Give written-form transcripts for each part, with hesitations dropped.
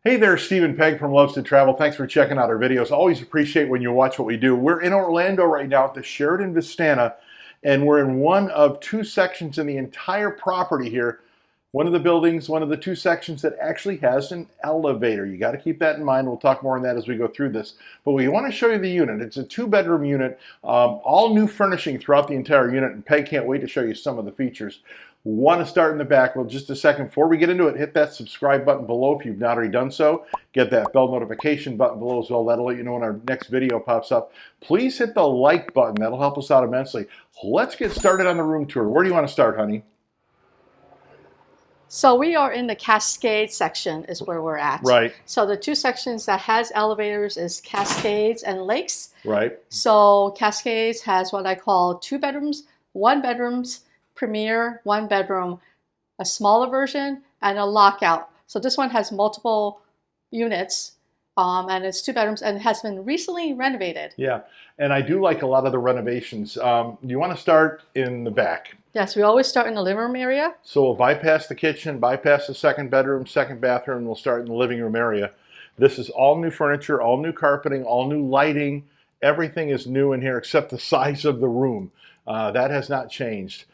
Hey there, Steve and Peg from Loves to Travel. Thanks for checking out our videos. Always appreciate when you watch what we do. We're in Orlando right now at the Sheraton Vistana, and we're in one of two sections in the entire property here. One of the buildings, one of the two sections that actually has an elevator. You got to keep that in mind. We'll talk more on that as we go through this. But we want to show you the unit. It's a two-bedroom unit, all new furnishing throughout the entire unit, and Peg can't wait to show you some of the features. We want to start in the back. Well, just a second. Before we get into it, hit that subscribe button below if you've not already done so. Get that bell notification button below as well. That'll let you know when our next video pops up. Please hit the like button. That'll help us out immensely. Let's get started on the room tour. Where do you want to start, honey? So we are in the Cascades section is where we're at. Right. So the two sections that has elevators is Cascades and Lakes. Right. So Cascades has what I call two bedrooms, one bedrooms, premier, one bedroom, a smaller version, and a lockout. So this one has multiple units, and it's two bedrooms, and has been recently renovated. Yeah, and I do like a lot of the renovations. You want to start in the back. Yes, we always start in the living room area. So we'll bypass the kitchen, bypass the second bedroom, second bathroom, and we'll start in the living room area. This is all new furniture, all new carpeting, all new lighting. Everything is new in here except the size of the room. That has not changed.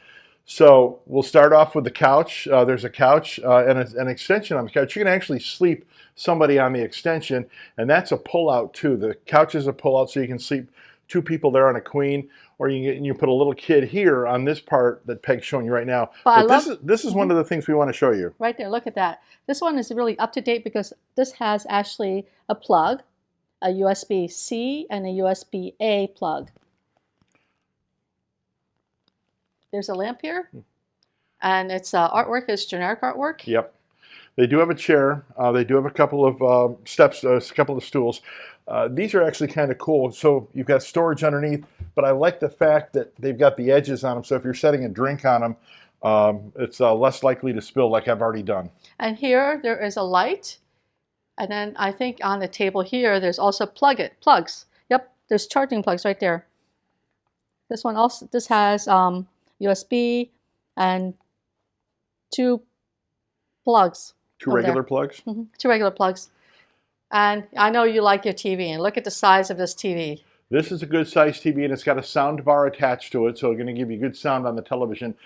So we'll start off with the couch. There's a couch and an extension on the couch. You can actually sleep somebody on the extension, and that's a pull-out too. The couch is a pull-out, so you can sleep two people there on a queen, or you put a little kid here on this part that Peg's showing you right now. But this is one of the things we want to show you. Right there, look at that. This one is really up to date because this has actually a plug, a USB-C and a USB-A plug. There's a lamp here, and it's artwork. It's generic artwork. Yep. They do have a chair. They do have a couple of steps, a couple of stools. These are actually kind of cool. So you've got storage underneath, but I like the fact that they've got the edges on them. So if you're setting a drink on them, it's less likely to spill like I've already done. And here there is a light. And then I think on the table here, there's also plugs. Yep, there's charging plugs right there. This one also, this has USB and two plugs. Two regular plugs? Mm-hmm. Two regular plugs. And I know you like your TV, and look at the size of this TV. This is a good size TV, and it's got a sound bar attached to it, so it's going to give you good sound on the television.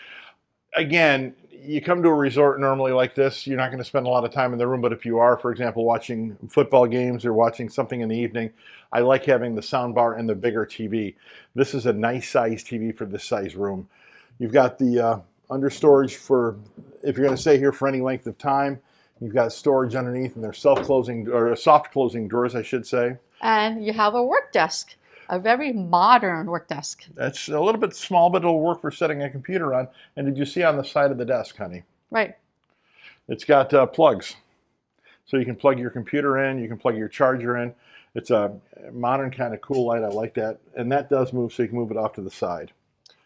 Again, you come to a resort normally like this, you're not going to spend a lot of time in the room, but if you are, for example, watching football games or watching something in the evening, I like having the sound bar and the bigger TV. This is a nice size TV for this size room. You've got the under storage for, if you're going to stay here for any length of time. You've got storage underneath, and they're self-closing, or soft closing drawers, I should say. And you have a work desk, a very modern work desk. That's a little bit small, but it'll work for setting a computer on. And did you see on the side of the desk, honey? Right. It's got plugs. So you can plug your computer in, you can plug your charger in. It's a modern kind of cool light, I like that. And that does move, so you can move it off to the side.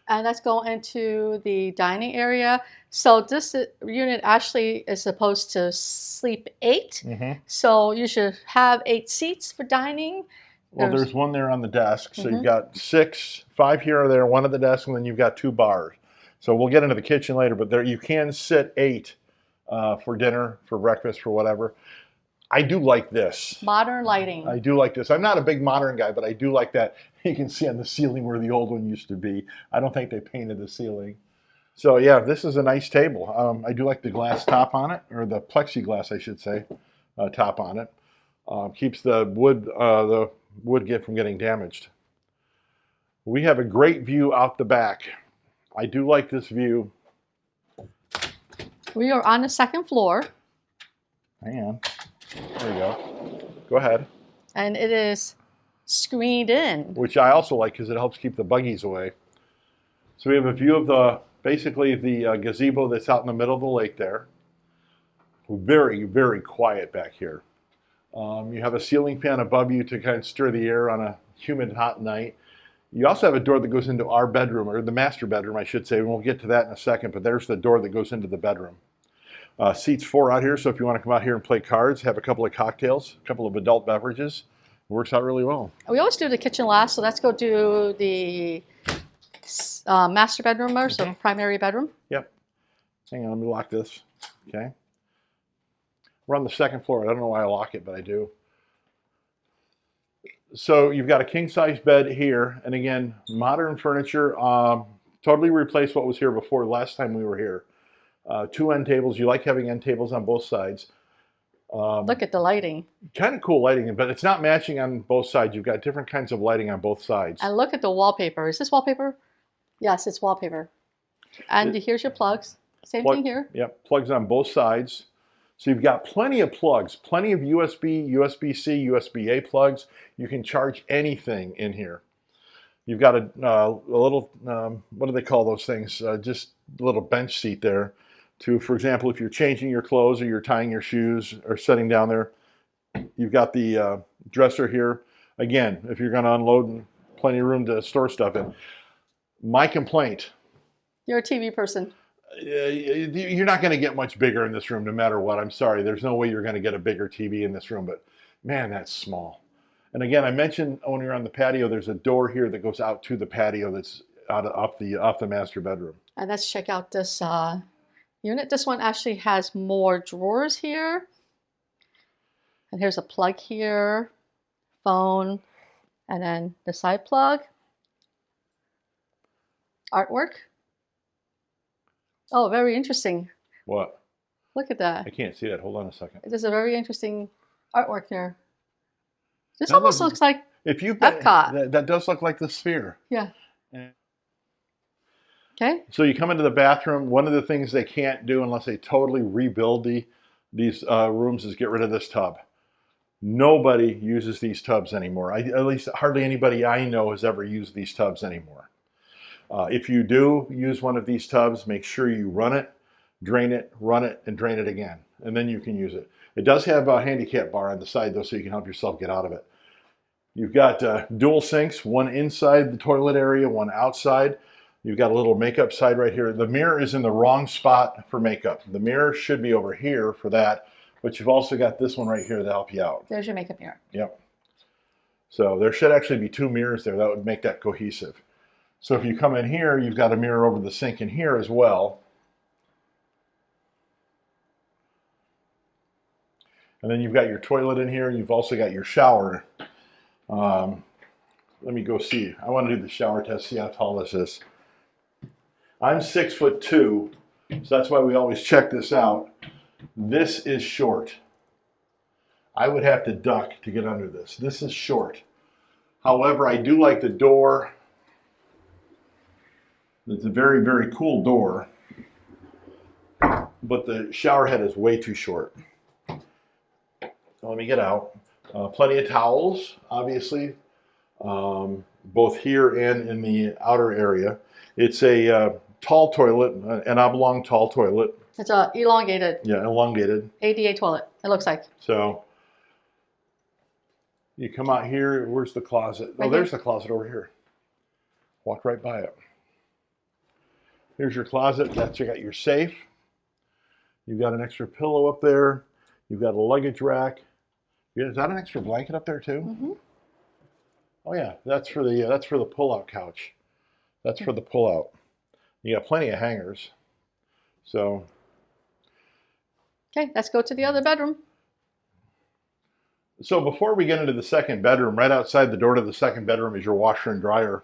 And let's go into the dining area. So this unit actually is supposed to sleep 8. Mm-hmm. So you should have 8 seats for dining. Well, there's one there on the desk. So you've got 5 here or there, one at the desk, and then you've got 2 bars. So we'll get into the kitchen later, but there you can sit 8 for dinner, for breakfast, for whatever. I do like this. Modern lighting. I do like this. I'm not a big modern guy, but I do like that. You can see on the ceiling where the old one used to be. I don't think they painted the ceiling. So yeah, this is a nice table. I do like the glass top on it, or the plexiglass, I should say, top on it. Keeps the wood from getting damaged. We have a great view out the back. I do like this view. We are on the second floor. Hang on. There you go. Go ahead. And it is screened in. Which I also like because it helps keep the buggies away. So we have a view of basically the gazebo that's out in the middle of the lake there. Very, very quiet back here. You have a ceiling fan above you to kind of stir the air on a humid, hot night. You also have a door that goes into our bedroom, or the master bedroom, I should say. We'll get to that in a second, but there's the door that goes into the bedroom. Seats 4 out here, so if you want to come out here and play cards, have a couple of cocktails, a couple of adult beverages, it works out really well. We always do the kitchen last, so let's go do the master bedroom, or so primary bedroom. Yep. Hang on, let me lock this. Okay. We're on the second floor. I don't know why I lock it, but I do. So you've got a king-size bed here, and again, modern furniture. Totally replaced what was here before last time we were here. 2 end tables. You like having end tables on both sides. Look at the lighting. Kind of cool lighting, but it's not matching on both sides. You've got different kinds of lighting on both sides. And look at the wallpaper. Is this wallpaper? Yes, it's wallpaper. And here's your plugs. Same thing here. Yep, plugs on both sides. So you've got plenty of plugs, plenty of USB, USB-C, USB-A plugs. You can charge anything in here. You've got a little, what do they call those things? Just a little bench seat there to, for example, if you're changing your clothes or you're tying your shoes or setting down there. You've got the dresser here. Again, if you're going to unload, plenty of room to store stuff in. My complaint. You're a TV person. You're not going to get much bigger in this room no matter what. I'm sorry. There's no way you're going to get a bigger TV in this room, but man, that's small. And again, I mentioned when you're on the patio, there's a door here that goes out to the patio that's off the master bedroom. And let's check out this unit. This one actually has more drawers here. And here's a plug here, phone, and then the side plug. Artwork. Oh, very interesting. What? Look at that. I can't see that. Hold on a second. There's a very interesting artwork here. This almost looks like Epcot. That does look like the Sphere. Yeah. Okay. So you come into the bathroom. One of the things they can't do unless they totally rebuild these rooms is get rid of this tub. Nobody uses these tubs anymore. At least hardly anybody I know has ever used these tubs anymore. If you do use one of these tubs, make sure you run it, drain it, run it, and drain it again. And then you can use it. It does have a handicap bar on the side, though, so you can help yourself get out of it. You've got dual sinks, one inside the toilet area, one outside. You've got a little makeup side right here. The mirror is in the wrong spot for makeup. The mirror should be over here for that, but you've also got this one right here to help you out. There's your makeup mirror. Yep. So there should actually be 2 mirrors there. That would make that cohesive. So if you come in here, you've got a mirror over the sink in here as well. And then you've got your toilet in here, and you've also got your shower. Let me go see. I want to do the shower test, see how tall this is. I'm 6'2", so that's why we always check this out. This is short. I would have to duck to get under this. This is short. However, I do like the door. It's a very, very cool door, but the shower head is way too short. So let me get out. Plenty of towels, obviously, both here and in the outer area. It's a tall toilet, an oblong tall toilet. It's a elongated. Yeah, elongated. ADA toilet, it looks like. So you come out here, where's the closet? Oh, there's the closet over here. Walk right by it. Here's your closet. That's, you got your safe. You've got an extra pillow up there. You've got a luggage rack. Is that an extra blanket up there too? Mm-hmm. Oh yeah, that's for the pull-out couch. That's for the pull-out. You got plenty of hangers. So. Okay, let's go to the other bedroom. So before we get into the second bedroom, right outside the door to the second bedroom is your washer and dryer.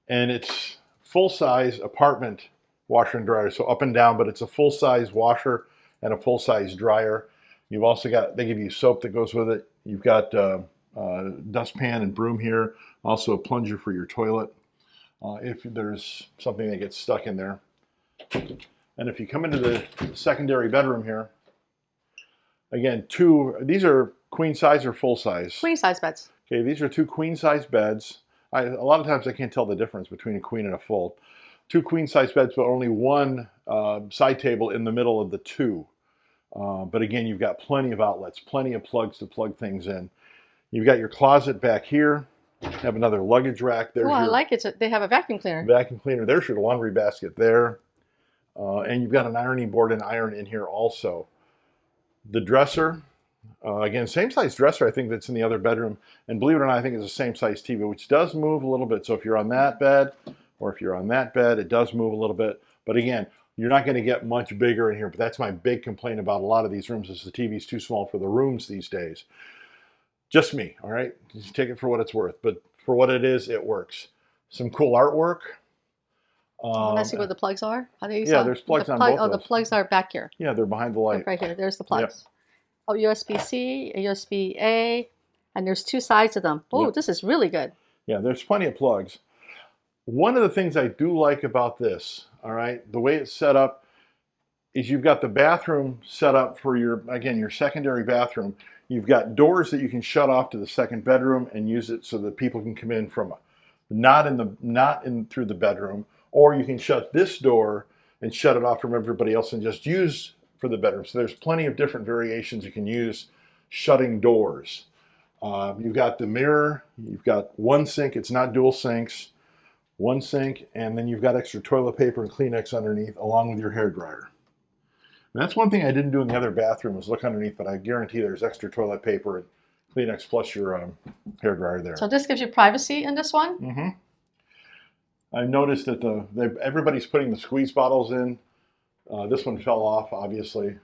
And it's full-size apartment washer and dryer, so up and down, but it's a full-size washer and a full-size dryer. You've also got, they give you soap that goes with it. You've got dustpan and broom here, also a plunger for your toilet if there's something that gets stuck in there. And if you come into the secondary bedroom here, again, these are queen size or full size? Queen size beds. Okay, these are 2 queen size beds. A lot of times I can't tell the difference between a queen and a full. 2 queen size beds, but only 1 side table in the middle of the 2. But again, you've got plenty of outlets, plenty of plugs to plug things in. You've got your closet back here. Have another luggage rack there. Oh, I like it. They have a vacuum cleaner. Vacuum cleaner. There's your laundry basket there. And you've got an ironing board and iron in here also. The dresser, again, same size dresser I think that's in the other bedroom. And believe it or not, I think it's the same size TV, which does move a little bit. So if you're on that bed or if you're on that bed, it does move a little bit. But again, You're not going to get much bigger in here, but that's my big complaint about a lot of these rooms is the TV's too small for the rooms these days. Just me, all right? Just take it for what it's worth, but for what it is, it works. Some cool artwork. Can I see where the plugs are? How do you yeah, there's plugs on both of the those. plugs are back here. Yeah, they're behind the light. Right here. There's the plugs. Yep. Oh, USB-C, a USB-A, and there's 2 sides to them. Oh, Yep. This is really good. Yeah, there's plenty of plugs. One of the things I do like about this, all right, the way it's set up is you've got the bathroom set up for your, again, your secondary bathroom. You've got doors that you can shut off to the second bedroom and use it so that people can come in from not in through the bedroom, or you can shut this door and shut it off from everybody else and just use for the bedroom. So there's plenty of different variations you can use shutting doors. You've got the mirror, you've got one sink, it's not dual sinks, one sink, and then you've got extra toilet paper and Kleenex underneath along with your hairdryer. And that's one thing I didn't do in the other bathroom was look underneath, but I guarantee there's extra toilet paper and Kleenex plus your hairdryer there. So this gives you privacy in this one? Mm-hmm. I noticed that everybody's putting the squeeze bottles in. This one fell off, obviously,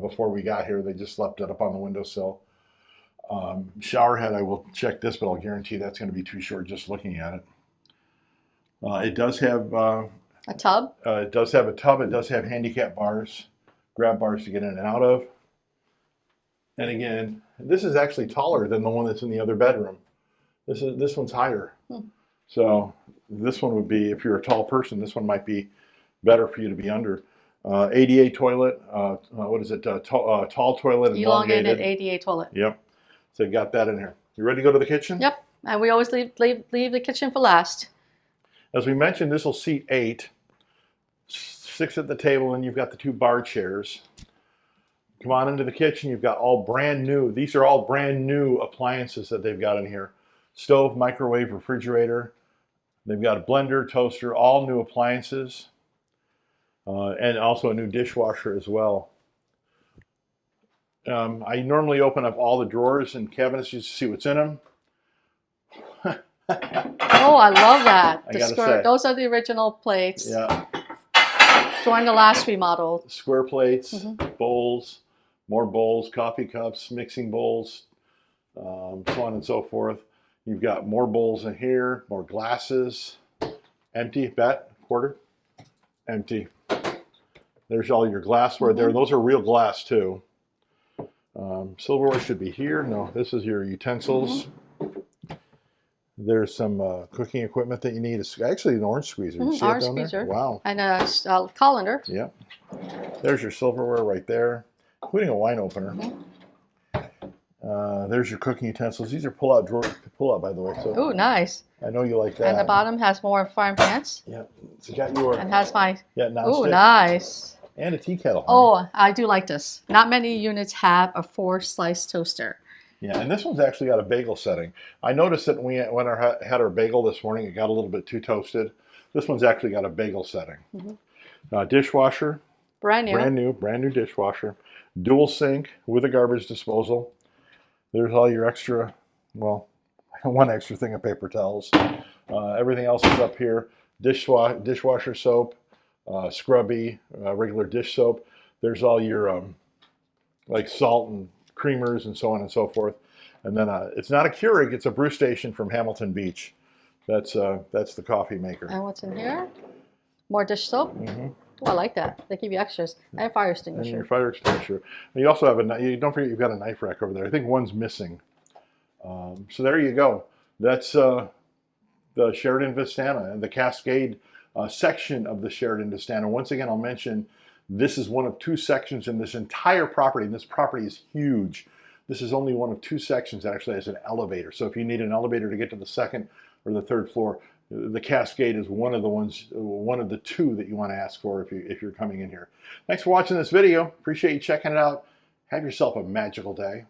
before we got here. They just left it up on the windowsill. Shower head, I will check this, but I'll guarantee that's going to be too short just looking at it. It does have a tub. It does have a tub. It does have handicap bars, grab bars to get in and out of. And again, this is actually taller than the one that's in the other bedroom. This one's higher. So this one would be, if you're a tall person, this one might be better for you to be under. ADA toilet. What is it? Tall toilet. Elongated ADA toilet. Yep. So you got that in here. You ready to go to the kitchen? Yep. And we always leave the kitchen for last. As we mentioned, this will seat 8. 6 at the table, and you've got the 2 bar chairs. Come on into the kitchen. You've got all brand new. These are all brand new appliances that they've got in here. Stove, microwave, refrigerator. They've got a blender, toaster, all new appliances. And also a new dishwasher as well. I normally open up all the drawers and cabinets just to see what's in them. Oh, I love that. I gotta say. Those are the original plates. Yeah. During the last remodel. Square plates, bowls, more bowls, coffee cups, mixing bowls, so on and so forth. You've got more bowls in here, more glasses. Empty, bet, quarter, empty. There's all your glassware there. Those are real glass too. Silverware should be here. No, this is your utensils. There's some cooking equipment that you need. It's actually an orange squeezer. You see orange it down squeezer. there? Wow. And a colander. Yep. There's your silverware right there, including a wine opener. There's your cooking utensils. These are pull-out drawers. Pull-out, by the way. So ooh, nice. I know you like that. And the bottom has more frying pans. Yep. So you got your. And has my. Yeah, nonstick. Ooh, nice. And a tea kettle. Oh, I do like this. Not many units have a 4-slice toaster. Yeah, and this one's actually got a bagel setting. I noticed that when we had our bagel this morning, it got a little bit too toasted. This one's actually got a bagel setting. Dishwasher. Brand new. Brand new dishwasher. Dual sink with a garbage disposal. There's all your extra, well, one extra thing of paper towels. Everything else is up here. Dishwasher soap, scrubby, regular dish soap. There's all your like salt and creamers and so on and so forth. And then it's not a Keurig, it's a brew station from Hamilton Beach. That's the coffee maker. And what's in here? More dish soap. Oh, I like that. They give you extras. And a fire extinguisher. And your fire extinguisher. And you also have don't forget you've got a knife rack over there. I think one's missing. So there you go. That's the Sheraton Vistana and the Cascade section of the Sheraton Vistana. Once again, I'll mention this is one of 2 sections in this entire property, and this property is huge. This is only one of 2 sections that actually has an elevator. So if you need an elevator to get to the 2nd or the 3rd floor, the Cascade is one of the 2 that you want to ask for if you're coming in here. Thanks for watching this video. Appreciate you checking it out. Have yourself a magical day.